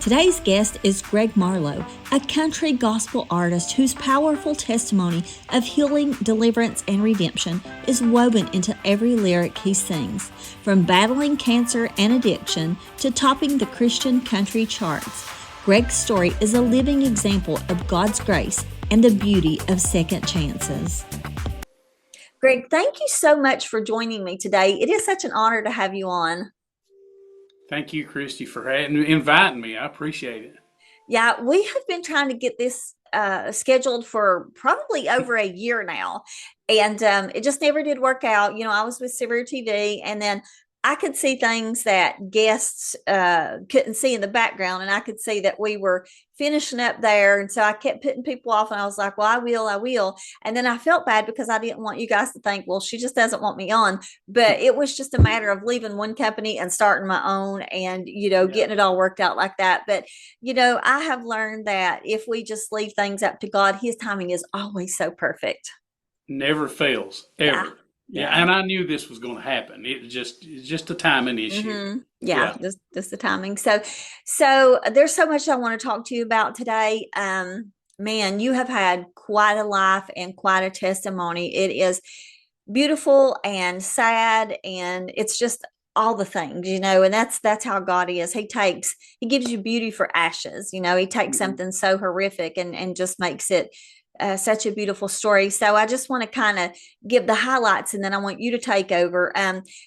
Today's guest is Greg Marlow, a country gospel artist whose powerful testimony of healing, deliverance, and redemption is woven into every lyric he sings. From battling cancer and addiction to topping the Christian country charts, Greg's story is a living example of God's grace and the beauty of second chances. Greg, thank you so much for joining me today. It is such an honor to have you on. Thank you, Christy, for inviting me. I appreciate it. Yeah, we have been trying to get this scheduled for probably over a year now. And it just never did work out. You know, I was with Severe TV, and then I could see things that guests couldn't see in the background. And I could see that we were finishing up there. And so I kept putting people off, and I was like, well, I will. And then I felt bad because I didn't want you guys to think, well, she just doesn't want me on. But it was just a matter of leaving one company and starting my own and, getting it all worked out like that. But, I have learned that if we just leave things up to God, his timing is always so perfect. Never fails, ever. Yeah, and I knew this was going to happen. It's just a timing issue. Mm-hmm. Yeah, just the timing. So there's so much I want to talk to you about today. Man, you have had quite a life and quite a testimony. It is beautiful and sad, and it's just all the things, and that's how God is. He gives you beauty for ashes. He takes something so horrific and just makes it such a beautiful story. So I just want to kind of give the highlights, and then I want you to take over.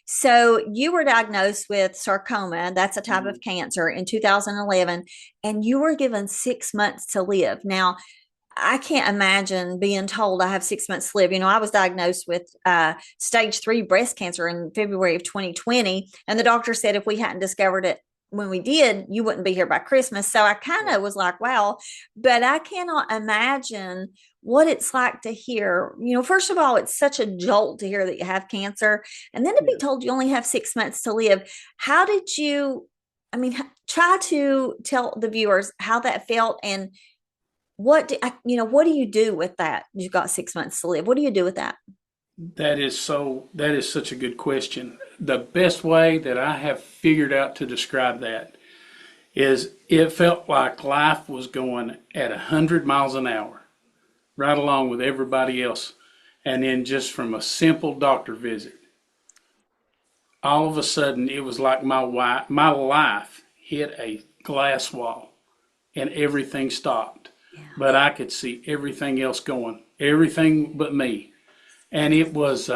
So you were diagnosed with sarcoma. That's a type of cancer in 2011, and you were given 6 months to live. Now, I can't imagine being told I have 6 months to live. I was diagnosed with stage 3 breast cancer in February of 2020, and the doctor said if we hadn't discovered it when we did, you wouldn't be here by Christmas. So I kind of was like, wow, but I cannot imagine what it's like to hear, first of all, it's such a jolt to hear that you have cancer, and then to be told you only have 6 months to live. How did you, try to tell the viewers how that felt, and what do you do with that? You've got 6 months to live. What do you do with that? That is such a good question. The best way that I have figured out to describe that is it felt like life was going at 100 miles an hour, right along with everybody else. And then just from a simple doctor visit, all of a sudden it was like my life hit a glass wall and everything stopped. Yeah. But I could see everything else going, everything but me. And it was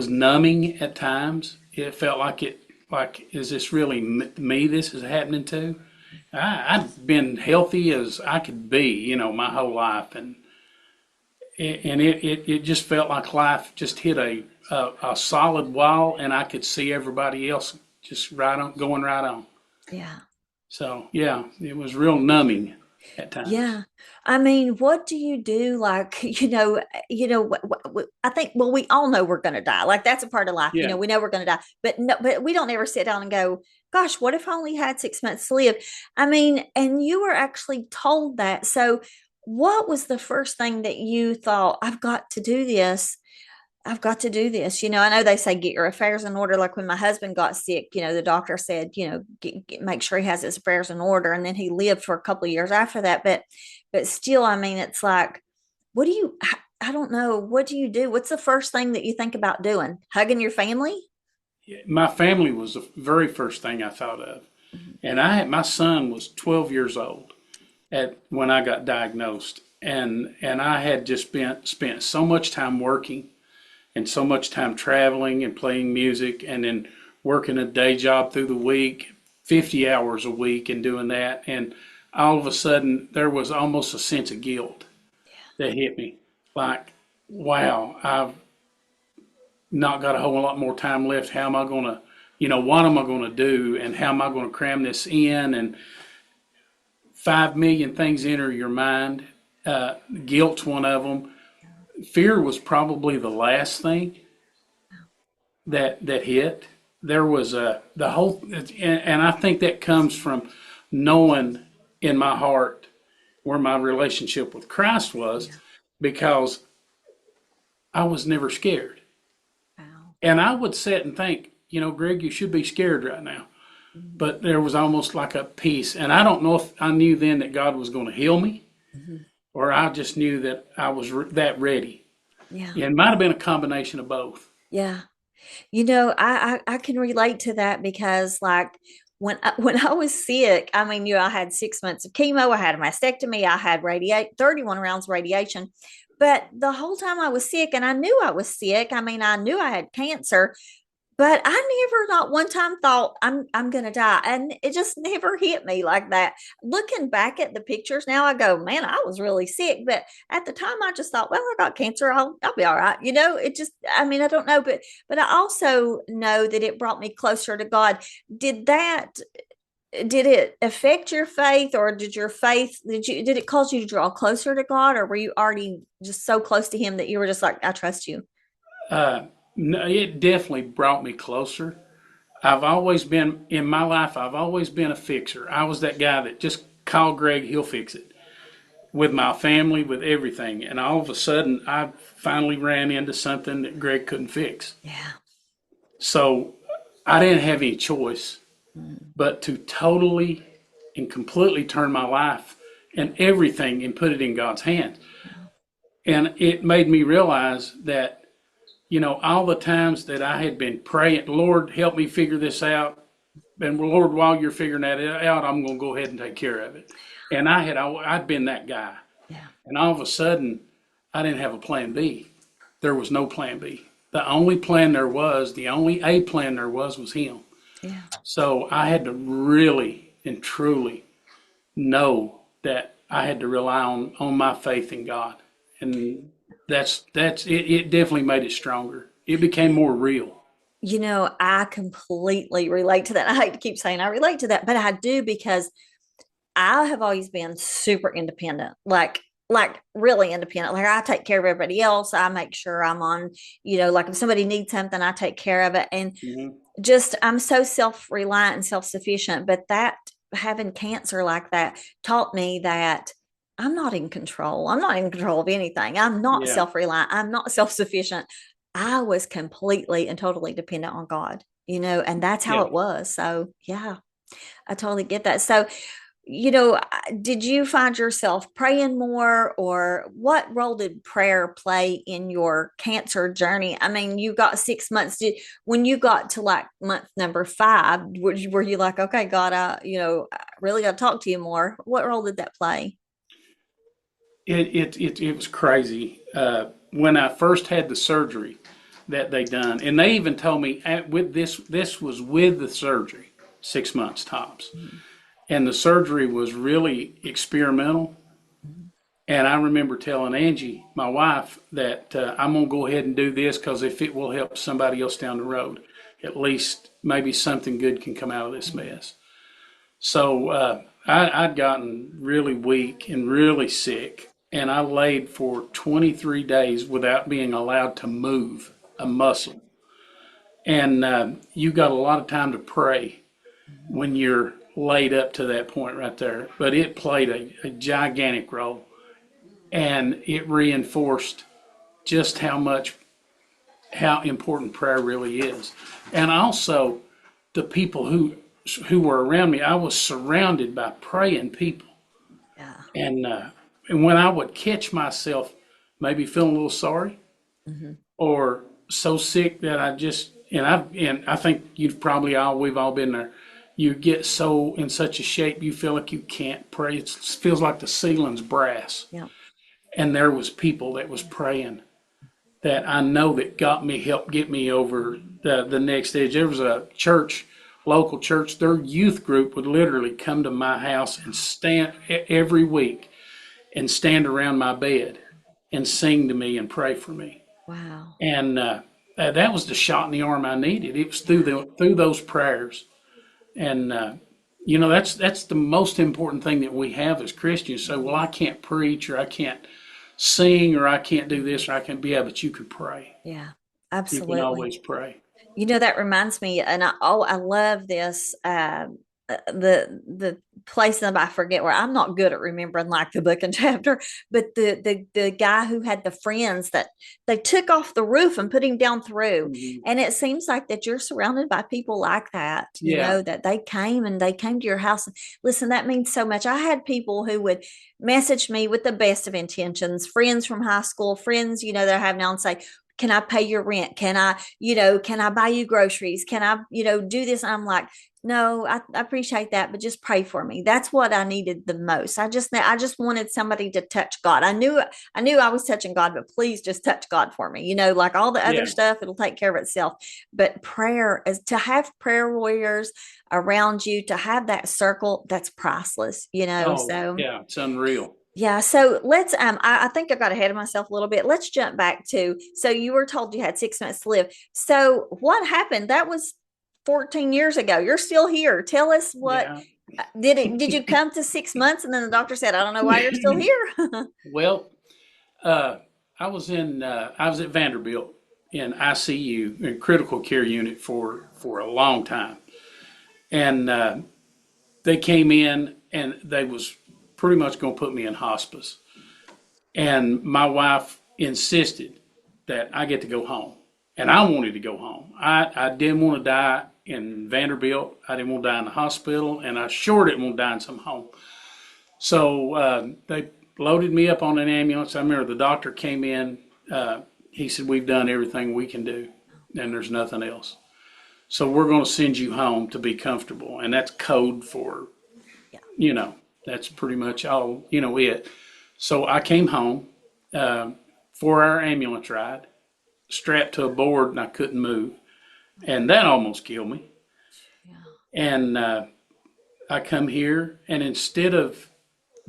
numbing at times. It felt like is this really me this is happening to? I've been healthy as I could be, my whole life. And it just felt like life just hit a solid wall, and I could see everybody else just going right on. Yeah. So, yeah, it was real numbing at times. Yeah. What do you do? Like, I think, well, we all know we're going to die. Like, that's a part of life. Yeah. We know we're going to die, but we don't ever sit down and go, gosh, what if I only had 6 months to live? And you were actually told that. So what was the first thing that you thought, I've got to do this? I know they say get your affairs in order. Like when my husband got sick, the doctor said, make sure he has his affairs in order. And then he lived for a couple of years after that. But still, it's like, I don't know. What do you do? What's the first thing that you think about doing? Hugging your family? My family was the very first thing I thought of. And my son was 12 years old when I got diagnosed. And I had just spent so much time working and so much time traveling and playing music, and then working a day job through the week, 50 hours a week, and doing that. And all of a sudden, there was almost a sense of guilt that hit me. Like, wow, I've not got a whole lot more time left. How am I going to, what am I going to do? And how am I going to cram this in? And 5 million things enter your mind. Guilt's one of them. Fear was probably the last thing that hit. There was the whole, and I think that comes from knowing in my heart where my relationship with Christ was, because I was never scared. Wow. And I would sit and think, Greg, you should be scared right now. but there was almost like a peace. And I don't know if I knew then that God was going to heal me, Mm-hmm. or I just knew that I was that ready. Yeah. Yeah, it might have been a combination of both. Yeah. I can relate to that because like when I was sick, I mean, I had 6 months of chemo, I had a mastectomy, I had 31 rounds of radiation. But the whole time I was sick, and I knew I was sick. I mean, I knew I had cancer, but I never not one time thought I'm gonna die. And it just never hit me like that. Looking back at the pictures now, I go, man, I was really sick. But at the time I just thought, well, I got cancer, I'll be all right. It just, I mean, I don't know, but I also know that it brought me closer to God. Did that did it affect your faith, or did it cause you to draw closer to God, or were you already just so close to him that you were just like, I trust you? No, it definitely brought me closer. I've always been in my life. I've always been a fixer. I was that guy that just call Greg, he'll fix it with my family, with everything. And all of a sudden, I finally ran into something that Greg couldn't fix. Yeah. So I didn't have any choice but to totally and completely turn my life and everything and put it in God's hands. And it made me realize that, all the times that I had been praying, Lord, help me figure this out. And Lord, while you're figuring that out, I'm going to go ahead and take care of it. And I'd been that guy. Yeah. And all of a sudden, I didn't have a plan B. There was no plan B. The only plan there was, the only A plan there was him. Yeah. So I had to really and truly know that I had to rely on my faith in God. And it definitely made it stronger. It became more real. I completely relate to that. I hate to keep saying I relate to that, but I do, because I have always been super independent, like really independent. Like I take care of everybody else. I make sure I'm on, like if somebody needs something, I take care of it. And Mm-hmm. just I'm so self-reliant and self-sufficient. But that having cancer like that taught me that I'm not in control. I'm not in control of anything. I'm not Yeah. self-reliant. I'm not self-sufficient. I was completely and totally dependent on God, and that's how Yeah. it was. So yeah, I totally get that. So, did you find yourself praying more, or what role did prayer play in your cancer journey? I mean, you got 6 months. When you got to like month number 5, were you like, okay, God, I really got to talk to you more? What role did that play? It was crazy. When I first had the surgery that they done, and they even told me with this was with the surgery, 6 months tops. Mhm. And the surgery was really experimental. Mhm. And I remember telling Angie, my wife, that I'm going to go ahead and do this because if it will help somebody else down the road, at least maybe something good can come out of this mess. So I'd gotten really weak and really sick, and I laid for 23 days without being allowed to move a muscle. And you got a lot of time to pray when you're laid up to that point right there. But it played a gigantic role, and it reinforced just how important prayer really is. And also the people who were around me, I was surrounded by praying people. Yeah. And and when I would catch myself maybe feeling a little sorry Hmm. or so sick that I just and I think we've all been there. You get so in such a shape you feel like you can't pray. It feels like the ceiling's brass. Yeah. And there was people that was praying that I know that helped get me over the next stage. There was a church, local church, their youth group would literally come to my house and stand every week and stand around my bed and sing to me and pray for me. Wow. And that was the shot in the arm I needed. It was Yeah. through those prayers. And that's the most important thing that we have as Christians. So, well, I can't preach, or I can't sing, or I can't do this, or I can't be. Yeah, but you can pray. Yeah. You can Absolutely. always pray. That reminds me, and I love this. the place that I forget where. I'm not good at remembering like the book and chapter, but the guy who had the friends that they took off the roof and put him down through. Mhm. And it seems like that you're surrounded by people like that, Yeah. that they came to your house. Listen, that means so much. I had people who would message me with the best of intentions, friends from high school, friends, that I have now, and say, can I pay your rent? Can I buy you groceries? Can I, do this? And I'm like, no, I appreciate that, but just pray for me. That's what I needed the most. I just wanted somebody to touch God. I knew I was touching God, but please just touch God for me. Like all the other Yeah. stuff, it'll take care of itself. But prayer is to have prayer warriors around you, to have that circle, that's priceless. Oh, So yeah. It's unreal. yeah, so let's I think I got ahead of myself a little bit. Let's jump back to, so you were told you had 6 months to live. So what happened? That was 14 years ago. You're still here. Tell us what Yeah. did you come to 6 months and then the doctor said, I don't know why you're still here? Well, uh, I was at Vanderbilt in ICU, in critical care unit for a long time, and they came in and they was pretty much going to put me in hospice, and my wife insisted that I get to go home, and I wanted to go home. I didn't want to die in Vanderbilt. I didn't want to die in the hospital, and I sure didn't want to die in some home. So they loaded me up on an ambulance. I remember the doctor came in. He said, "We've done everything we can do, and there's nothing else. So we're going to send you home to be comfortable." And that's code for, Yeah. you know, that's pretty much all, it. So I came home, 4 hour ambulance ride, strapped to a board, and I couldn't move. And that almost killed me. Yeah. And I come here, and instead of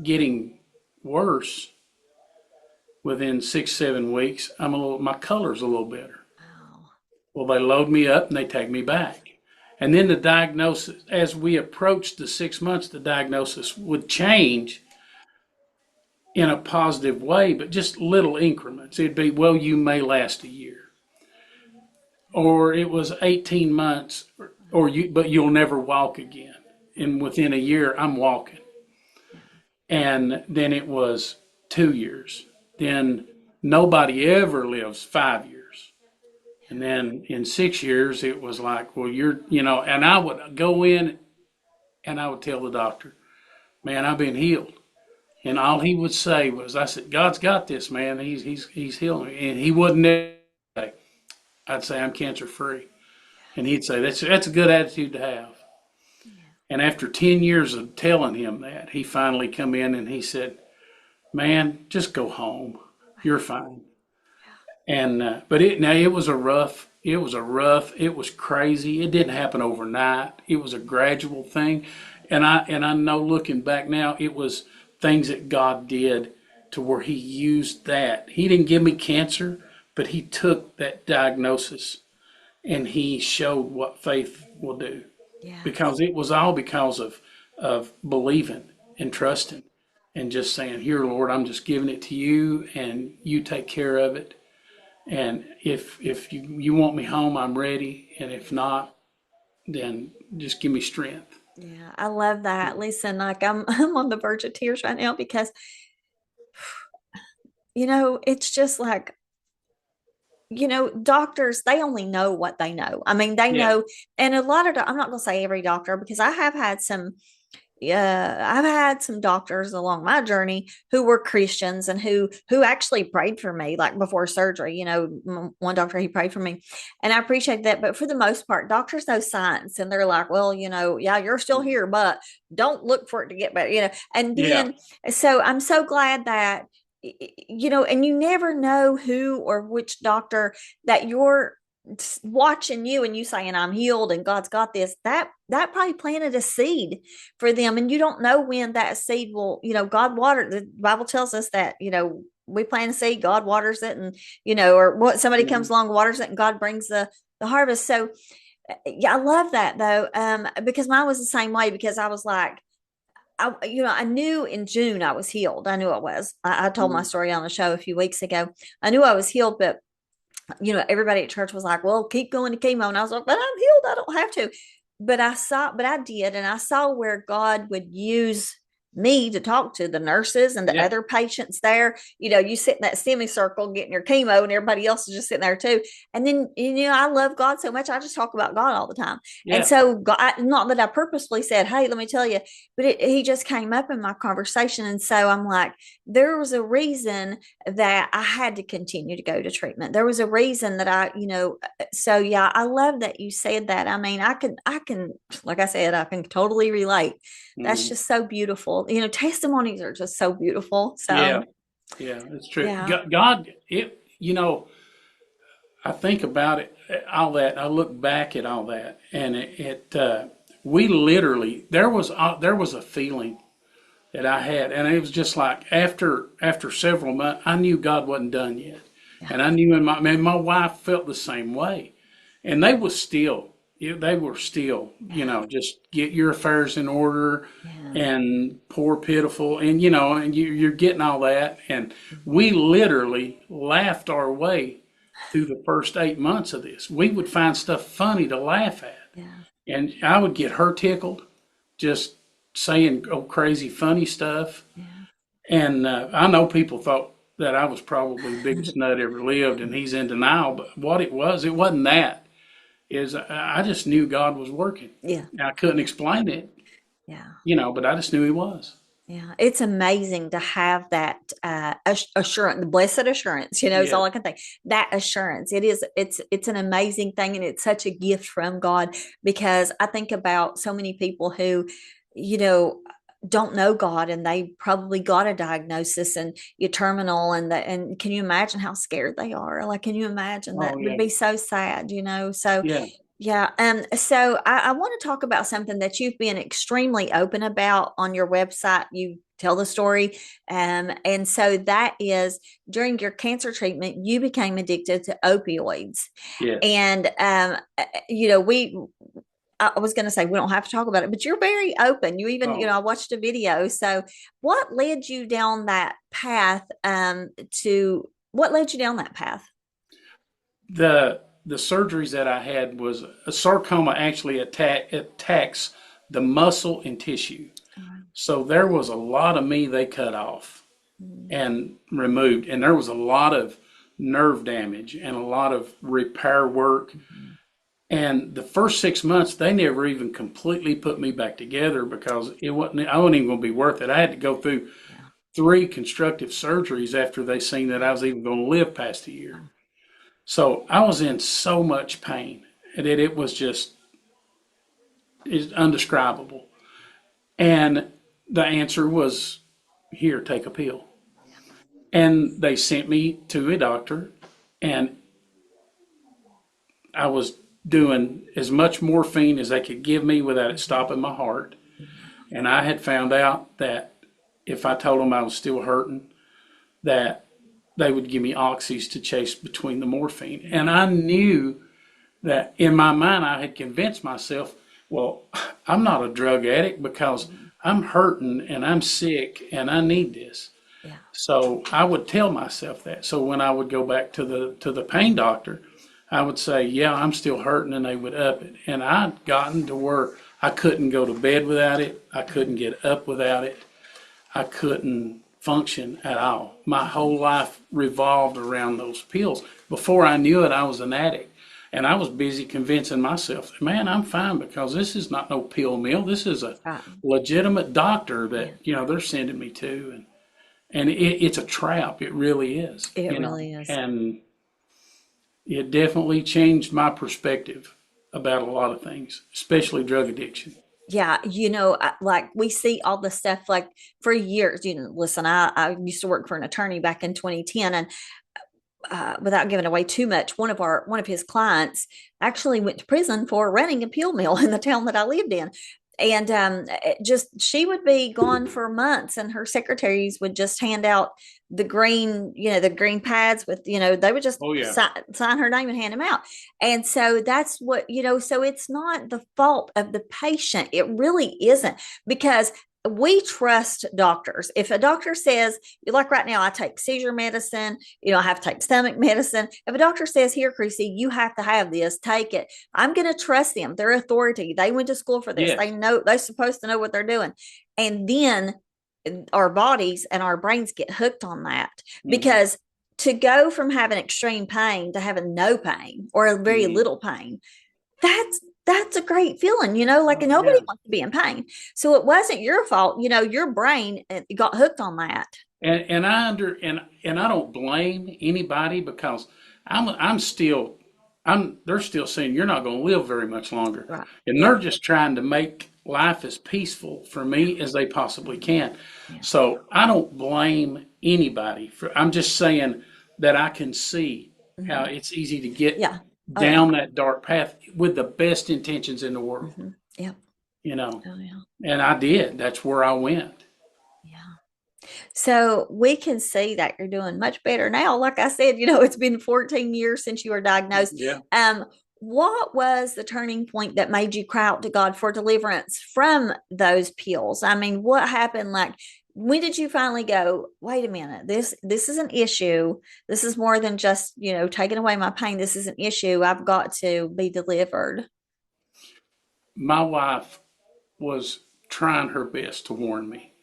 getting worse within 6, 7 weeks, my color's a little better. Wow. Well, they load me up and they take me back. And then the diagnosis, as we approached the 6 months, the diagnosis would change in a positive way, but just little increments. It'd be, well, you may last a year. Or it was 18 months, but you'll never walk again. And within a year, I'm walking. And then it was 2 years. Then nobody ever lives 5 years. And then in 6 years, it was like, well, and I would go in and I would tell the doctor, man, I've been healed. And all he would say was, I said, God's got this, man. He's healing me. And he wouldn't say, I'd say, I'm cancer free. And he'd say, that's a good attitude to have. And after 10 years of telling him that, he finally come in and he said, man, just go home. You're fine. And it was it was crazy. It didn't happen overnight. It was a gradual thing. And I know, looking back now, it was things that God did to where he used that. He didn't give me cancer, but he took that diagnosis and he showed what faith will do. Yeah. Because it was all because of believing and trusting and just saying, here, Lord, I'm just giving it to you and you take care of it. And if you want me home, I'm ready. And if not, then just give me strength. Yeah, I love that. Listen, like I'm on the verge of tears right now because it's just like, doctors, they only know what they know. I mean, they Yeah. know, and a lot of, I'm not going to say every doctor because I've had some doctors along my journey who were Christians and who actually prayed for me, like before surgery. One doctor, he prayed for me, and I appreciate that. But for the most part, doctors know science, and they're like, well, yeah, you're still here, but don't look for it to get better. And Yeah. then, so I'm so glad that and you never know who or which doctor that you're watching you and you saying, I'm healed and God's got this, that probably planted a seed for them. And you don't know when that seed will, God watered. The Bible tells us that, we plant a seed, God waters it, and, or what, somebody comes along, waters it, and God brings the harvest. So yeah, I love that though. Because mine was the same way, because I was like, I knew in June I was healed. I knew I was. I told my story on the show a few weeks ago. I knew I was healed, but everybody at church was like, well, keep going to chemo. And I was like, but I'm healed. I don't have to. but I did, and I saw where God would use me to talk to the nurses and the Yeah. other patients there. You sit in that semicircle getting your chemo, and everybody else is just sitting there too. And then, I love God so much, I just talk about God all the time. And Yeah. so, God, not that I purposely said, "Hey, let me tell you," but he just came up in my conversation. And so I'm like, there was a reason that I had to continue to go to treatment. There was a reason that so yeah, I love that you said that. I mean, I can, like I said, I can totally relate. That's Mhm. just so beautiful. Testimonies are just so beautiful. Yeah. So Yeah. It's true. yeah, God, I think about it, all that. I look back at all that, and we literally there was a feeling that I had, and it was just like after several months, I knew God wasn't done yet, yeah, and I knew my wife felt the same way, and they were still, yeah, just get your affairs in order, yeah, and poor pitiful, and you're getting all that, and we mhm, literally laughed our way through the first 8 months of this. We would find stuff funny to laugh at, yeah, and I would get her tickled just saying crazy funny stuff. yeah. And I know people thought that I was probably the biggest nut ever lived, and he's in denial. But what it wasn't that. Is I just knew God was working. Yeah, I couldn't explain it, yeah. but I just knew He was. Yeah, it's amazing to have that assurance, the blessed assurance. Is Yeah. all I can think. That assurance, it's an amazing thing, and it's such a gift from God. Because I think about so many people who, you know, don't know God, and they probably got a diagnosis and you're terminal, and can you imagine how scared they are? Like, can you imagine that Oh would yeah. be so sad? So Yeah. yeah. So I want to talk about something that you've been extremely open about on your website. You tell the story. And so that is, during your cancer treatment, you became addicted to opioids. Yes. And, I was going to say, we don't have to talk about it, but you're very open. You even, Oh, I watched a video. So what led you down that path, what led you down that path? the surgeries that I had was a sarcoma actually attacks the muscle and tissue. So there was a lot of me they cut off Mm, and removed, and there was a lot of nerve damage and a lot of repair work. mhm. And the first 6 months, they never even completely put me back together because I wasn't even going to be worth it. I had to go through Yeah. 3 constructive surgeries after they seen that I was even going to live past a year. Yeah. So I was in so much pain that it was just it's undescribable. And the answer was, here, take a pill. And they sent me to a doctor, and I was doing as much morphine as they could give me without it stopping my heart. Mhm. And I had found out that if I told them I was still hurting, that they would give me oxys to chase between the morphine. And I knew that in my mind, I had convinced myself, well, I'm not a drug addict because Mhm. I'm hurting and I'm sick and I need this. Yeah. So I would tell myself that. So when I would go back to the pain doctor, I would say, "Yeah, I'm still hurting," and they would up it. And I'd gotten to where I couldn't go to bed without it. I couldn't get up without it. I couldn't function at all. My whole life revolved around those pills. Before I knew it, I was an addict. And I was busy convincing myself, man, I'm fine because this is not no pill mill. This is a Right. legitimate doctor that, Yeah. they're sending me to. And it's a trap. It really is, It really is. and it definitely changed my perspective about a lot of things, especially drug addiction. Yeah, like we see all the stuff like for years. Listen, I used to work for an attorney back in 2010, and without giving away too much, one of his clients actually went to prison for running a pill mill in the town that I lived in. And just she would be gone for months, and her secretaries would just hand out the green pads with, they would just Oh yeah. sign her name and hand them out. And so that's what, so it's not the fault of the patient. It really isn't, because we trust doctors. If a doctor says, like right now, I take seizure medicine, I have to take stomach medicine. If a doctor says, here, Chrissy, you have to have this, take it. I'm going to trust them. They're authority. They went to school for this. They Yes. know, they're supposed to know what they're doing. And then our bodies and our brains get hooked on that, Hmm. because to go from having extreme pain to having no pain or very Hmm. little pain, that's a great feeling, like Oh, nobody yeah. wants to be in pain. So it wasn't your fault, your brain got hooked on that. And I don't blame anybody, because I'm still they're still saying you're not going to live very much longer, Right. and Yeah. they're just trying to make life as peaceful for me as they possibly can. Yeah. So I don't blame anybody I'm just saying that I can see how Hmm. it's easy to get Yeah. Oh yeah. down that dark path with the best intentions in the world, Hmm. Yeah. you know. Oh yeah. And I did. That's where I went. Yeah. So we can see that you're doing much better now. Like I said, it's been 14 years since you were diagnosed. Yeah. What was the turning point that made you cry out to God for deliverance from those pills? I mean, what happened? Like, when did you finally go, wait a minute, this is an issue. This is more than just, taking away my pain. This is an issue. I've got to be delivered. My wife was trying her best to warn me.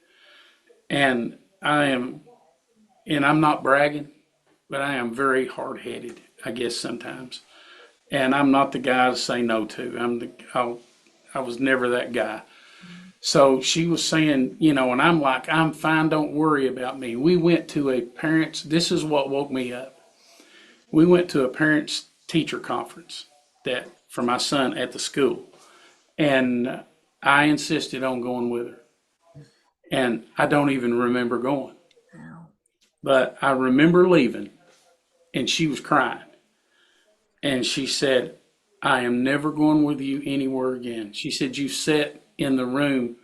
And I'm not bragging, but I am very hard headed, I guess sometimes. And I'm not the guy to say no to. I was never that guy. So she was saying, and I'm like, I'm fine, don't worry about me. We went to a parents, this is what woke me up. We went to a parents teacher conference that for my son at the school. And I insisted on going with her. And I don't even remember going. Wow. But I remember leaving, and she was crying. And she said, I am never going with you anywhere again. She said, you sat in the room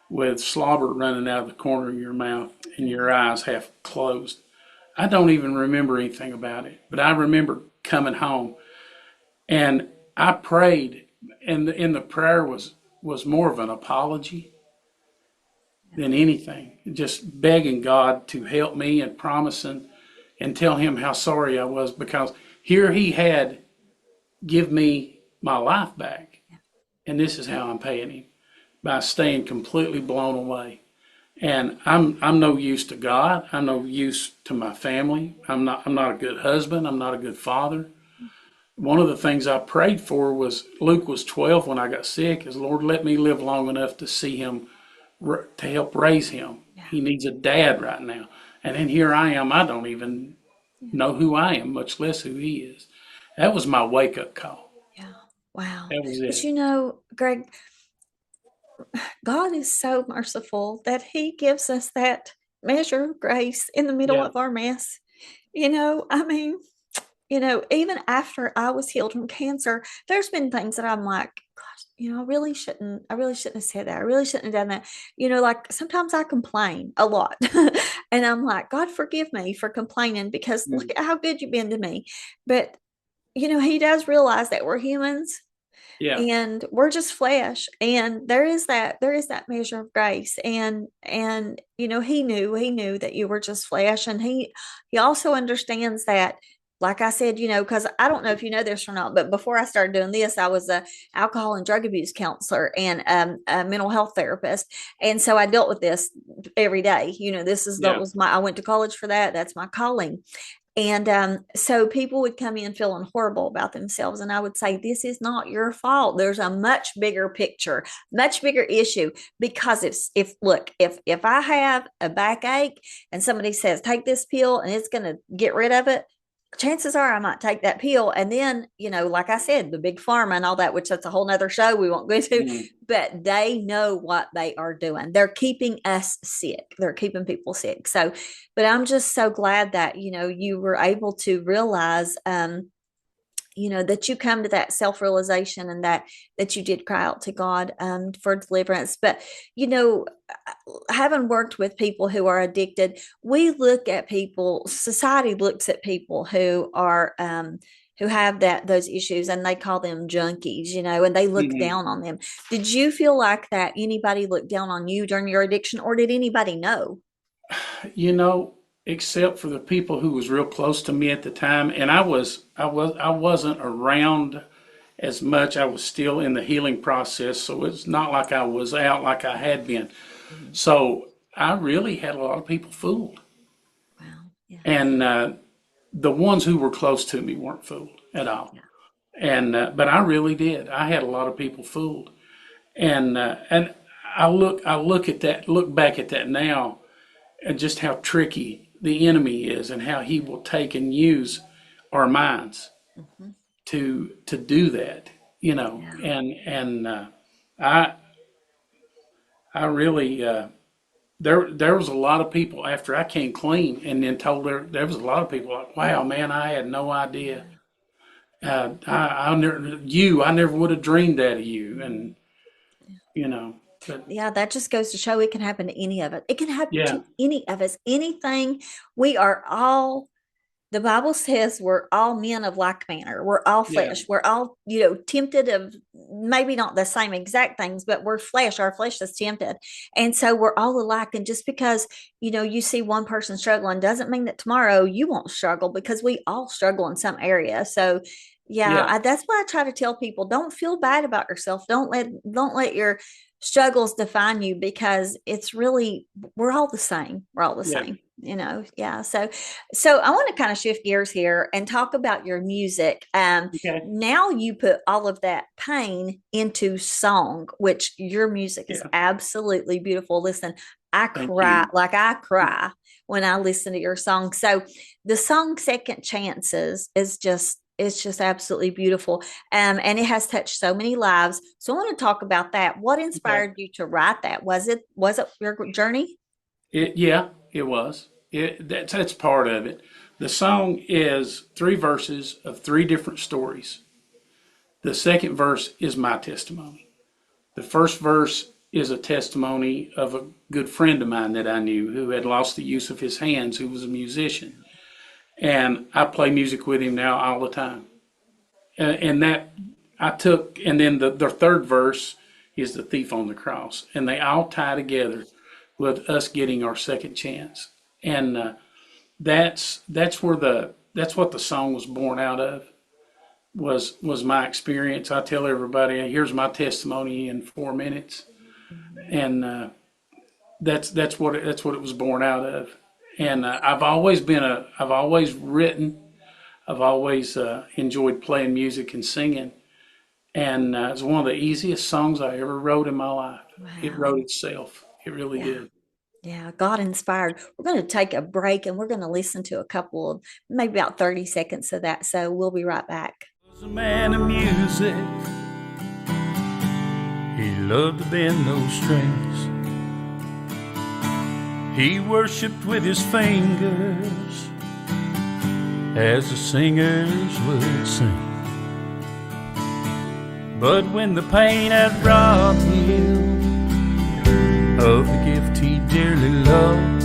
with slobber running out of the corner of your mouth and your eyes half closed. I don't even remember anything about it, but I remember coming home, and I prayed, and the prayer was more of an apology than anything, just begging God to help me and promising and tell him how sorry I was, because here he had give me my life back, and this is how I'm paying him, by staying completely blown away. And I'm no use to God. I'm no use to my family. I'm not a good husband. I'm not a good father. One of the things I prayed for was Luke was 12 when I got sick. Is Lord, let me live long enough to see him, to help raise him. Yeah. He needs a dad right now. And then here I am. I don't even Yeah. know who I am, much less who he is. That was my wake up call. Yeah. Wow. That was But it. Greg, God is so merciful that He gives us that measure of grace in the middle Yeah. of our mess. I mean, even after I was healed from cancer, there's been things that I'm like, gosh, I really shouldn't have said that. I really shouldn't have done that. Like sometimes I complain a lot. And I'm like, God, forgive me for complaining, because look Mm. at how good you've been to me. But, He does realize that we're humans Yeah. and we're just flesh, and there is that measure of grace, and he knew that you were just flesh, and he also understands that, like I said, because I don't know if you know this or not, but before I started doing this, I was a alcohol and drug abuse counselor and a mental health therapist, and so I dealt with this every day. That Yeah. was I went to college for that. That's my calling. And so people would come in feeling horrible about themselves. And I would say, this is not your fault. There's a much bigger picture, much bigger issue. Because if I have a backache and somebody says, take this pill and it's going to get rid of it, chances are I might take that pill. And then, like I said, the big pharma and all that, which that's a whole nother show we won't go into, Mm. but they know what they are doing. They're keeping us sick. They're keeping people sick. So, but I'm just so glad that, you were able to realize, that you come to that self-realization, and that you did cry out to God for deliverance. But you know having worked with people who are addicted, we look at people, society looks at people who are who have those issues, and they call them junkies, and they look Mhm. down on them. Did you feel like that anybody looked down on you during your addiction, or did anybody know? You know, except for the people who was real close to me at the time, and I wasn't around as much. I was still in the healing process, so it's not like I was out like I had been. Mhm. So I really had a lot of people fooled, Wow. Yeah. and the ones who were close to me weren't fooled at all. Yeah. And but I really did. I had a lot of people fooled, and look back at that now, and just how tricky the enemy is, and how he will take and use our minds Hmm. to do that. Yeah. And I I really there was a lot of people after I came clean, and then told there was a lot of people like, wow, man, I had no idea. I never would have dreamed that of you, and you know, but Yeah, that just goes to show it can happen to any of us. It can happen yeah, to any of us. Anything. We are all, the Bible says we're all men of like manner. We're all yeah, flesh. We're all, tempted of maybe not the same exact things, but we're flesh. Our flesh is tempted. And so we're all alike. And just because, you see one person struggling doesn't mean that tomorrow you won't struggle, because we all struggle in some area. So yeah, yeah, that's why I try to tell people, don't feel bad about yourself. Don't let your struggles define you, because it's really, we're all the same. We're all the yeah. same. Yeah. So I want to kind of shift gears here and talk about your music. Okay, Now you put all of that pain into song, which your music is yeah. absolutely beautiful. Listen, Thank you. I cry when I listen to your song. So the song Second Chances is just, it's just absolutely beautiful. And it has touched so many lives. So I want to talk about that. What Okay. inspired you to write that? Was it your journey? Yeah, it was. That's part of it. The song is three verses of three different stories. The second verse is my testimony. The first verse is a testimony of a good friend of mine that I knew who had lost the use of his hands, who was a musician. And I play music with him now all the time. And that I took, and then the third verse is the thief on the cross. And they all tie together with us getting our second chance. And that's what the song was born out of, was my experience. I tell everybody, here's my testimony in 4 minutes, and that's what it was born out of. And I've always written, I've always enjoyed playing music and singing, and it's one of the easiest songs I ever wrote in my life. It wrote Wow. itself. It really Yeah. did. Yeah. God inspired. We're going to take a break and we're going to listen to a couple of, maybe about 30 seconds of that. So we'll be right back. Was a man of music. He loved to bend those strings. He worshipped with his fingers as the singers would sing. But when the pain had robbed him of the gift he dearly loved,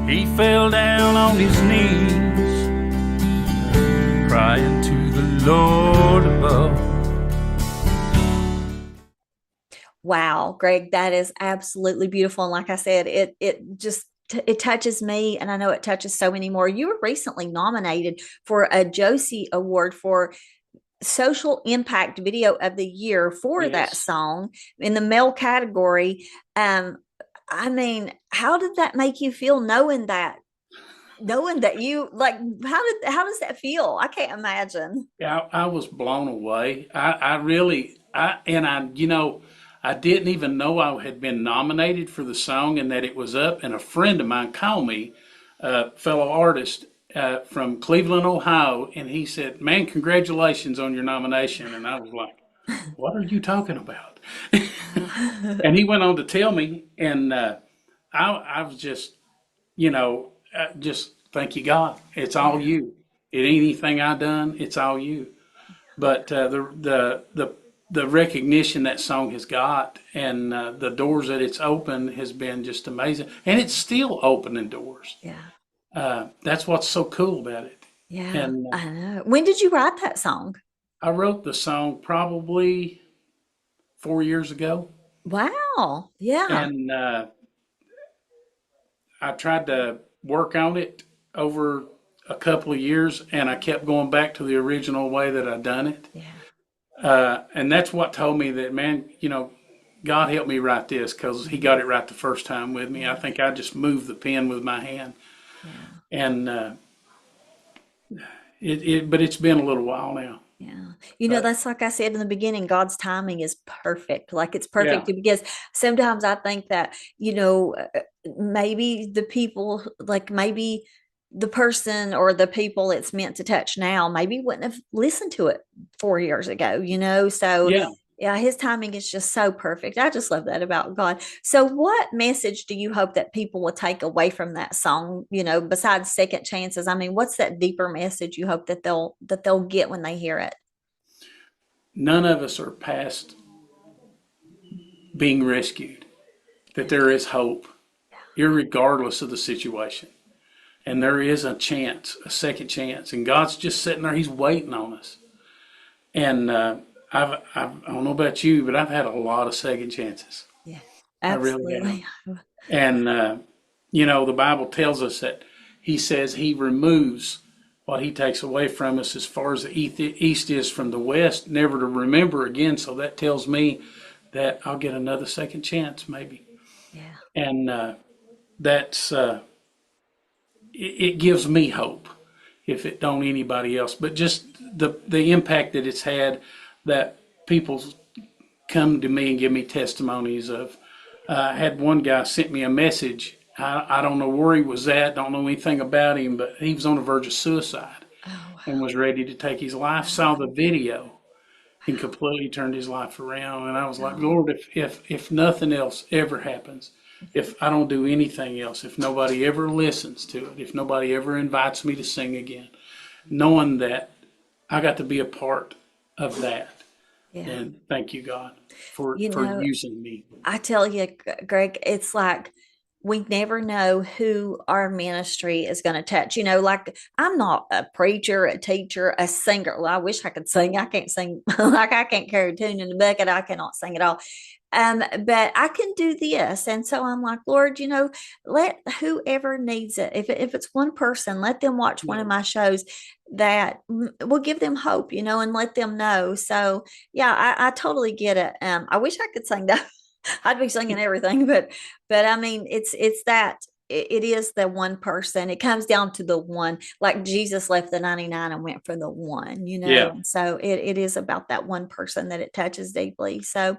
he fell down on his knees, crying to the Lord above. Wow, Greg, that is absolutely beautiful. And like I said, it just it touches me, and I know it touches so many more. You were recently nominated for a Josie Award for Social Impact Video of the Year for that Yes. song in the male category. Um, I mean, how did that make you feel, knowing that you like, how does that feel? I can't imagine. Yeah, I was blown away. I really, I didn't even know I had been nominated for the song and that it was up. And a friend of mine called me, a fellow artist from Cleveland, Ohio, and he said, "Man, congratulations on your nomination." And I was like, "What are you talking about?" And he went on to tell me, and I was just, just thank you, God. It's all Yeah. you. It ain't anything I done. It's all you. But the recognition that song has got, and the doors that it's opened has been just amazing, and it's still opening doors. Yeah. That's what's so cool about it. Yeah, And I know. When did you write that song? I wrote the song probably 4 years ago. Wow. Yeah. And I tried to work on it over a couple of years, and I kept going back to the original way that I done it. Yeah. And that's what told me that, man, God helped me write this because He got it right the first time with me. I Yeah. think I just moved the pen with my hand, Yeah. and but it's been a little while now. Yeah. But That's like I said in the beginning, God's timing is perfect. Like it's yeah, perfect because sometimes I think that, maybe the people, like maybe the person or the people it's meant to touch now, maybe wouldn't have listened to it 4 years ago. So yeah. yeah, his timing is just so perfect. I just love that about God. So what message do you hope that people will take away from that song, besides second chances? I mean, what's that deeper message you hope that they'll get when they hear it? None of us are past being rescued. That there is hope, irregardless of the situation. And there is a chance, a second chance. And God's just sitting there, He's waiting on us. And I don't know about you, but I've had a lot of second chances. Yeah, I really have. absolutely. And, the Bible tells us that He says He removes what He takes away from us as far as the east is from the west, never to remember again. So that tells me that I'll get another second chance, maybe. Yeah. And that's it gives me hope if it don't anybody else. But just the impact that it's had, that people come to me and give me testimonies of. I had one guy sent me a message. I don't know where he was at, don't know anything about him, but he was on the verge of suicide Oh, and was ready to take his life. Saw the video and completely turned his life around. And I was like, wow. Lord, if nothing else ever happens, if I don't do anything else, if nobody ever listens to it, if nobody ever invites me to sing again, knowing that I got to be a part of that. Yeah. And thank you, God, for You for know, using me. I tell you, Greg, it's like we never know who our ministry is going to touch. Like I'm not a preacher, a teacher, a singer. Well, I wish I could sing. I can't sing. Like I can't carry a tune in the bucket. I cannot sing at all. But I can do this. And so I'm like, Lord, let whoever needs it, if it's one person, let them watch one Yeah. of my shows that will give them hope, and let them know. So yeah, I totally get it. I wish I could sing that. I'd be singing everything, but I mean, it's that it is the one person. It comes down to the one, like Jesus left the 99 and went for the one, Yeah. and so it is about that one person that it touches deeply. So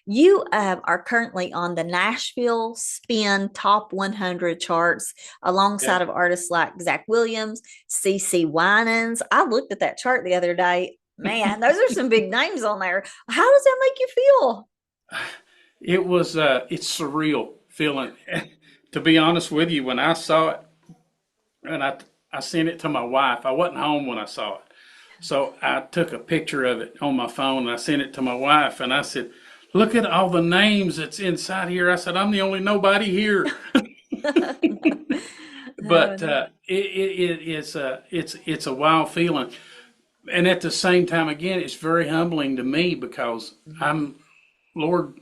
you are currently on the Nashville Spin Top 100 charts Yeah. alongside of artists like Zach Williams, CC Winans. I looked at that chart the other day. Man, those are some big names on there. How does that make you feel? It's surreal feeling. To be honest with you, when I saw it, and I sent it to my wife. I wasn't home when I saw it. So I took a picture of it on my phone and I sent it to my wife and I said, "Look at all the names that's inside here." I said, "I'm the only nobody here." Oh, But it's a wild feeling, and at the same time, again, it's very humbling to me because I'm, Lord,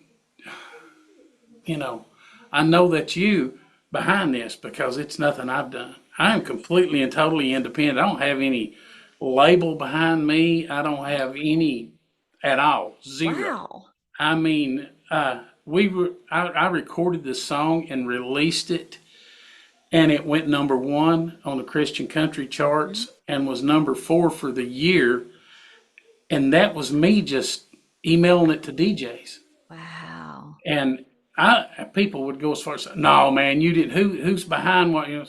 you know, I know that you behind this because it's nothing I've done. I am completely and totally independent. I don't have any label behind me. I don't have any at all. Zero. wow. I mean, I recorded this song and released it, and it went number one on the Christian country Mhm. charts and was number four for the year. And that was me just emailing it to DJs. Wow. And people would go as far as, "No, man, you didn't. Who's behind what you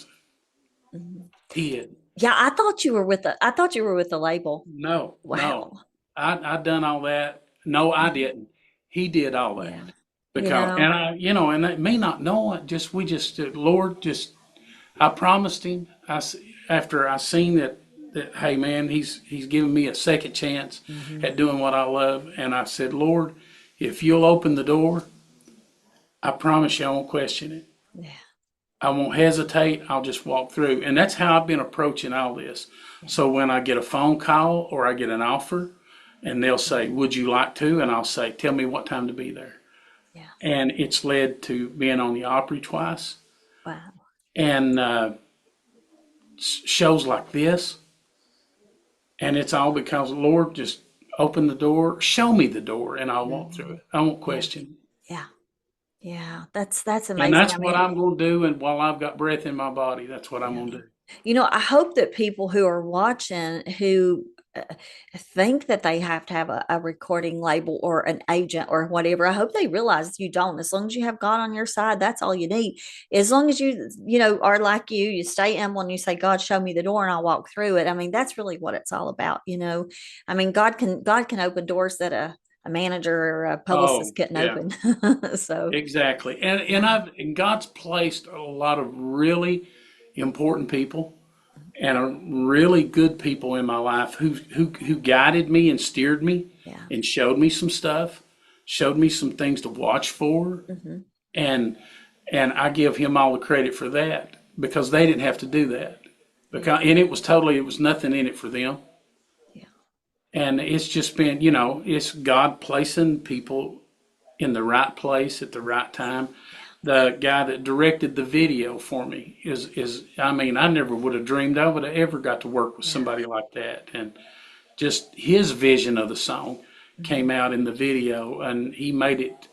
Mhm. did?" Yeah, I thought you were with the label. No, no. Wow. I done all that. No, I didn't. He did all that Yeah. You because, know, and and that me not knowing, we just, Lord, just, I promised him. After I seen that, hey man, he's giving me a second chance hmm at doing what I love, and I said, Lord, if you'll open the door, I promise you I won't question it. yeah. I won't hesitate. I'll just walk through. And that's how I've been approaching all this. So when I get a phone call or I get an offer and they'll say, would you like to? And I'll say, tell me what time to be there. Yeah. And it's led to being on the Opry twice. Wow. And shows like this. And it's all because, Lord, just open the door, show me the door, and I'll walk through it. I won't question. Yeah. Yeah. That's And amazing. that's I what mean, I'm going to do. And while I've got breath in my body, that's what I'm going to do. you know, I hope that people who are watching who think that they have to have a recording label or an agent or whatever, I hope they realize you don't. As long as you have God on your side, that's all you need. As long as you know, are like you stay humble and you say, God, show me the door and I'll walk through it. I mean, that's really what it's all about, you know. I mean, God can open doors that a manager or a Oh, publicist couldn't yeah, open. So exactly. And God's placed a lot of really important people and really good people in my life who guided me and steered me yeah. and showed me some stuff, showed me some things to watch for, and I give him all the credit for that because they didn't have to do that. And it was nothing in it for them. Yeah. And it's just been, it's God placing people in the right place at the right time. The guy that directed the video for me I mean, I never would have dreamed I would have ever got to work with somebody like that. And just his vision of the song came out in the video, and he made it,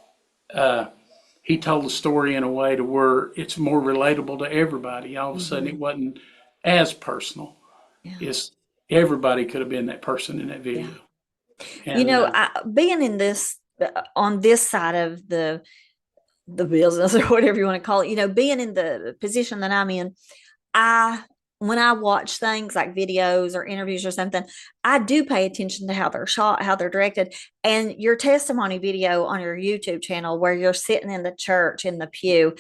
he told the story in a way to where it's more relatable to everybody. All of a sudden, it wasn't as personal. Yeah. It's everybody could have been that person in that Yeah. video. You And know, being in this on this side of the business or whatever you want to call it, you know, being in the position that I'm in, I when I watch things like videos or interviews or something, I do pay attention to how they're shot, how they're directed. And your testimony video on your YouTube channel where you're sitting in the church in the pew,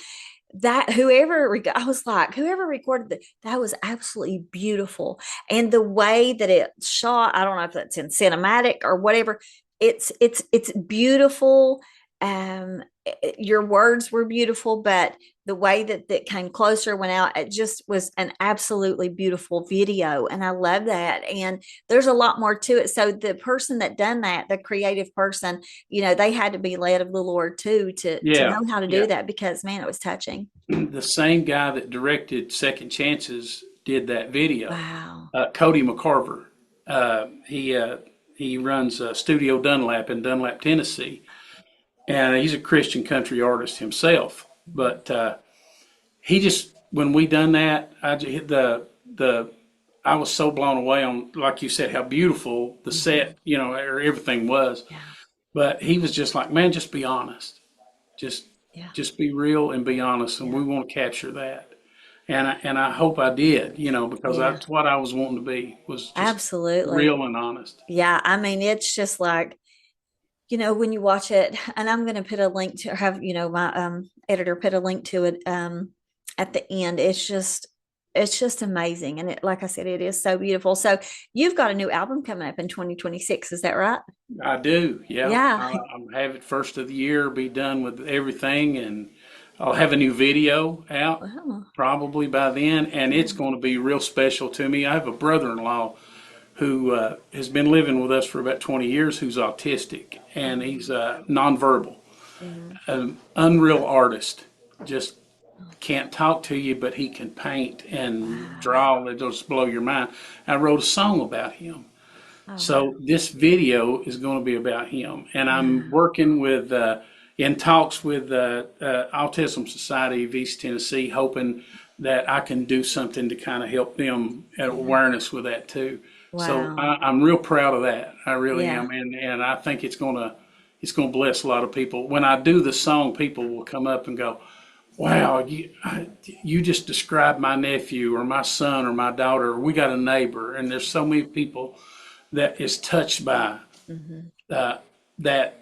that I was like, whoever recorded that was absolutely beautiful. And the way that it's shot, I don't know if that's in cinematic or whatever, it's beautiful. Your words were beautiful, but the way that came closer went out, it just was an absolutely beautiful video. And I love that. And there's a lot more to it. So the person that done that, the creative person, you know, they had to be led of the Lord too, to yeah, know how to yeah. do that, because man, it was touching. The same guy that directed Second Chances did that video. Wow. Cody McCarver. He runs Studio Dunlap in Dunlap, Tennessee, and he's a Christian country artist himself. But he just, when we done that, I was so blown away on, like you said, how beautiful the set, or everything was. Yeah. But he was just like, man, just be honest, just Yeah. just be real and be honest, and we want to capture that. And I hope I did, because Yeah. that's what I was wanting to be, was just Absolutely. real and honest. Yeah. I mean, it's just like, you know, when you watch it, and I'm going to put a link to have, you know, my editor put a link to it at the end. It's just amazing. And like I said, it is so beautiful. So you've got a new album coming up in 2026. Is that right? I do, yeah. Yeah. I'll have it first of the year, be done with everything, and I'll have a new video out Wow. probably by then, and it's going to be real special to me. I have a brother-in-law who has been living with us for about 20 years who's autistic, and he's nonverbal, an unreal artist. Just can't talk to you, but he can paint and draw. It'll just blow your mind. I wrote a song about him. So this video is going to be about him, and I'm working with, in talks with Autism Society of East Tennessee, hoping that I can do something to kind of help them at awareness with that too. So Wow. I'm real proud of that. I really Yeah. am, and I think it's gonna bless a lot of people. When I do the song, people will come up and go, "Wow, you just described my nephew or my son or my daughter. Or we got a neighbor," and there's so many people that is touched by that,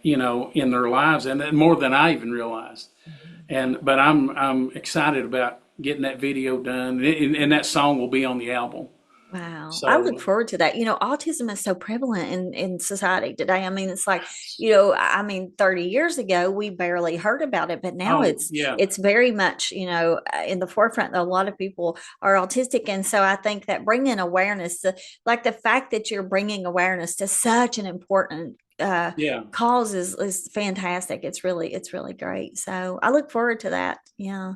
in their lives, and more than I even realized. But I'm excited about getting that video done, and that song will be on the album. Wow. I look So, forward to that. Autism is so prevalent in society today. I mean, it's like, 30 years ago we barely heard about it, but now oh it's yeah, it's very much, in the forefront. A lot of people are autistic, and so I think that bringing awareness to, like, the fact that you're bringing awareness to such an important yeah. cause is fantastic. It's really great. So I look forward to that. Yeah.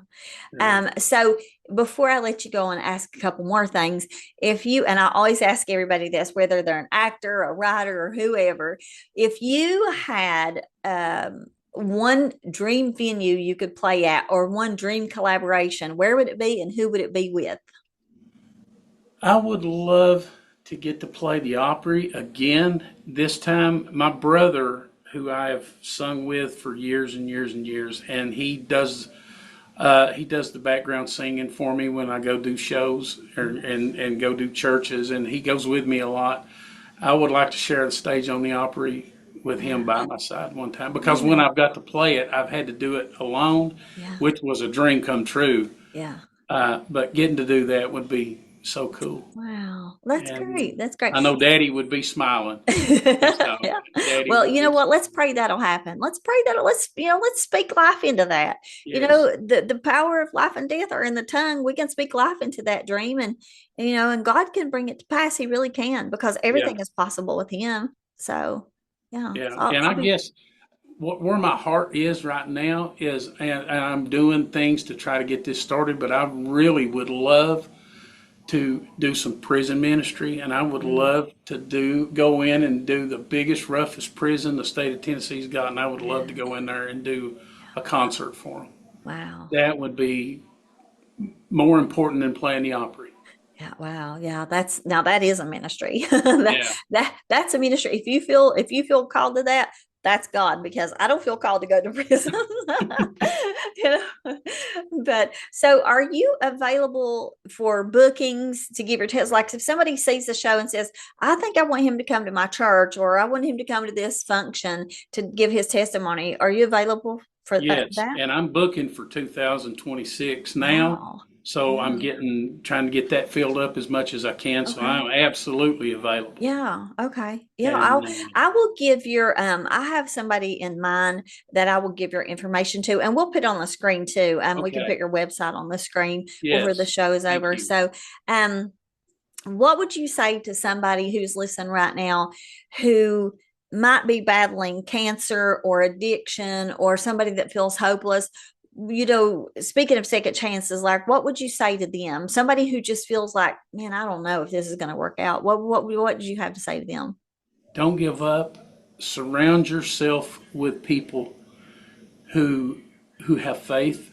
Great. So before I let you go and ask a couple more things, if you, and I always ask everybody this, whether they're an actor, a writer, or whoever, if you had one dream venue you could play at, or one dream collaboration, where would it be and who would it be with? I would love to get to play the Opry again. This time, my brother, who I have sung with for years and years and years, and he does the background singing for me when I go do shows and go do churches, and he goes with me a lot. I would like to share the stage on the Opry with him Yeah. by my side one time, because when Yeah. I've got to play it, I've had to do it alone, Yeah. which was a dream come true. Yeah. But getting to do that would be so cool. Wow. That's And great. That's great. I know Daddy would be smiling. So Yeah. Daddy Well, would you know be what? Let's smiling. pray that'll happen. Let's pray that let's speak life into that. Yes. The power of life and death are in the tongue. We can speak life into that dream, and God can bring it to pass. He really can, because Yeah. everything is possible with him. So, yeah. Yeah. So I'll, And I'll I be guess where my heart is right now is, and I'm doing things to try to get this started, but I really would love to do some prison ministry, and I would mm, love to go in and do the biggest, roughest prison the state of Tennessee's got, and I would love to go in there and do a concert for them. wow. That would be more important than playing the Opry. Yeah, wow. Yeah, that is a ministry. that, Yeah. that's a ministry. If you feel called to that, that's God, because I don't feel called to go to prison. you know. But so are you available for bookings to give your test? Like, if somebody sees the show and says, I think I want him to come to my church, or I want him to come to this function to give his testimony, are you available for Yes, that? and I'm booking for 2026 now, Wow. so I'm Yeah. getting trying to get that filled up as much as I can. So Okay. I'm absolutely available. Yeah. Okay. Yeah. And I will give your I have somebody in mind that I will give your information to, and we'll put it on the screen too. We can put okay, your website on the screen before the yes, show is thank over. you. So, um, what would you say to somebody who's listening right now, who might be battling cancer or addiction, or somebody that feels hopeless? Speaking of second chances, like, what would you say to them? Somebody who just feels like, man, I don't know if this is going to work out. What did you have to say to them? Don't give up. Surround yourself with people who have faith,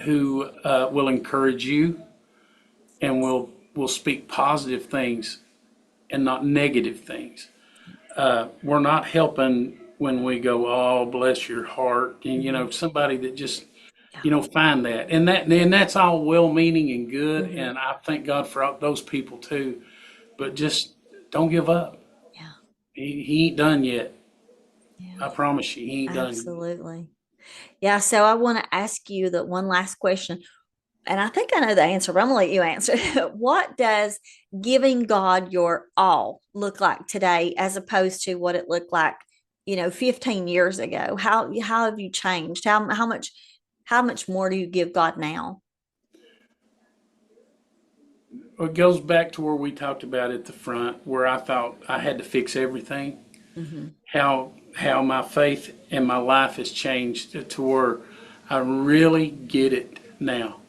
who will encourage you, and will speak positive things and not negative things. We're not helping when we go, oh, bless your heart, and Mhm. somebody that just Yeah. find that, and that's all well meaning and good, Hmm. and I thank God for those people too. But just don't give up. Yeah. He ain't done yet. Yeah. I promise you, he ain't done yet. Absolutely. Yeah. So I want to ask you that one last question. And I think I know the answer, but I'm gonna let you answer. What does giving God your all look like today, as opposed to what it looked like, 15 years ago? How have you changed? How much more do you give God now? It goes back to where we talked about at the front, where I thought I had to fix everything. Hmm. How my faith and my life has changed to where I really get it now,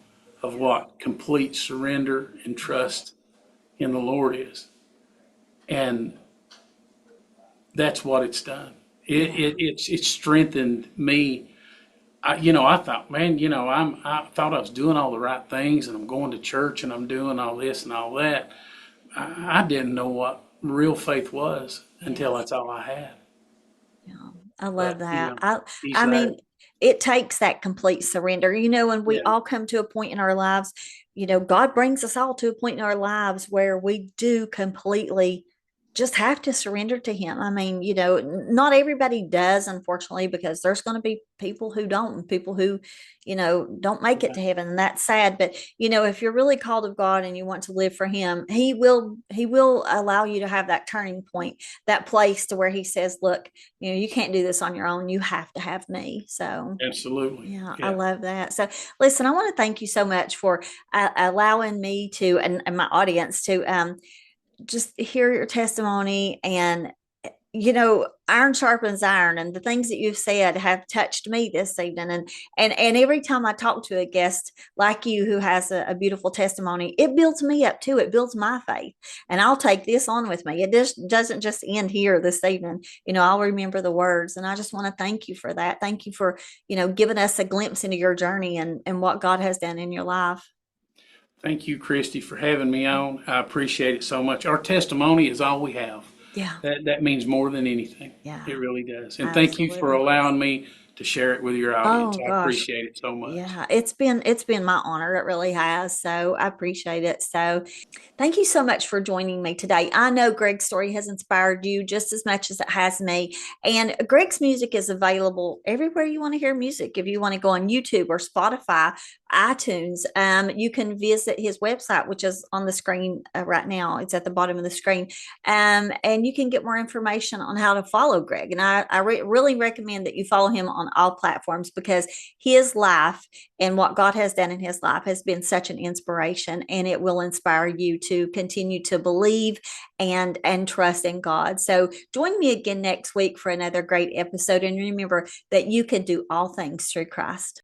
of what complete surrender and trust in the Lord is. And that's what it's done. Yeah. It's strengthened me. I thought, man, I thought I was doing all the right things, and I'm going to church, and I'm doing all this and all that. I didn't know what real faith was until Yes. that's all I had. Yeah. I love But that. He's I there. mean, it takes that complete surrender, and we Yeah, all come to a point in our lives, God brings us all to a point in our lives where we do completely just have to surrender to him. I mean, not everybody does, unfortunately, because there's going to be people who don't, and people who, don't make it Yeah, to heaven, and that's sad. But if you're really called of God and you want to live for him, he will allow you to have that turning point, that place to where he says, look, you can't do this on your own. You have to have me. So absolutely. yeah, I Yeah. love that. So, listen, I want to thank you so much for allowing me to, and my audience to, just hear your testimony. And iron sharpens iron, and the things that you've said have touched me this evening. And every time I talk to a guest like you who has a beautiful testimony, it builds me up too. It builds my faith, and I'll take this on with me. It just doesn't just end here this evening. I'll remember the words, and I just want to thank you for that. Thank you for giving us a glimpse into your journey and what God has done in your life. Thank you, Christy, for having me on. I appreciate it so much. Our testimony is all we have. Yeah, That means more than anything. It yeah, really does. And thank you for absolutely. allowing me to share it with your audience. Oh I gosh. appreciate it so much. Yeah, it's been my honor. It really has. So I appreciate it. So thank you so much for joining me today. I know Greg's story has inspired you just as much as it has me. And Greg's music is available everywhere you want to hear music. If you want to go on YouTube or Spotify, iTunes, you can visit his website, which is on the screen right now. It's at the bottom of the screen. And you can get more information on how to follow Greg. And I really recommend that you follow him on all platforms, because his life and what God has done in his life has been such an inspiration, and it will inspire you to continue to believe and trust in God. So join me again next week for another great episode, and remember that you can do all things through Christ.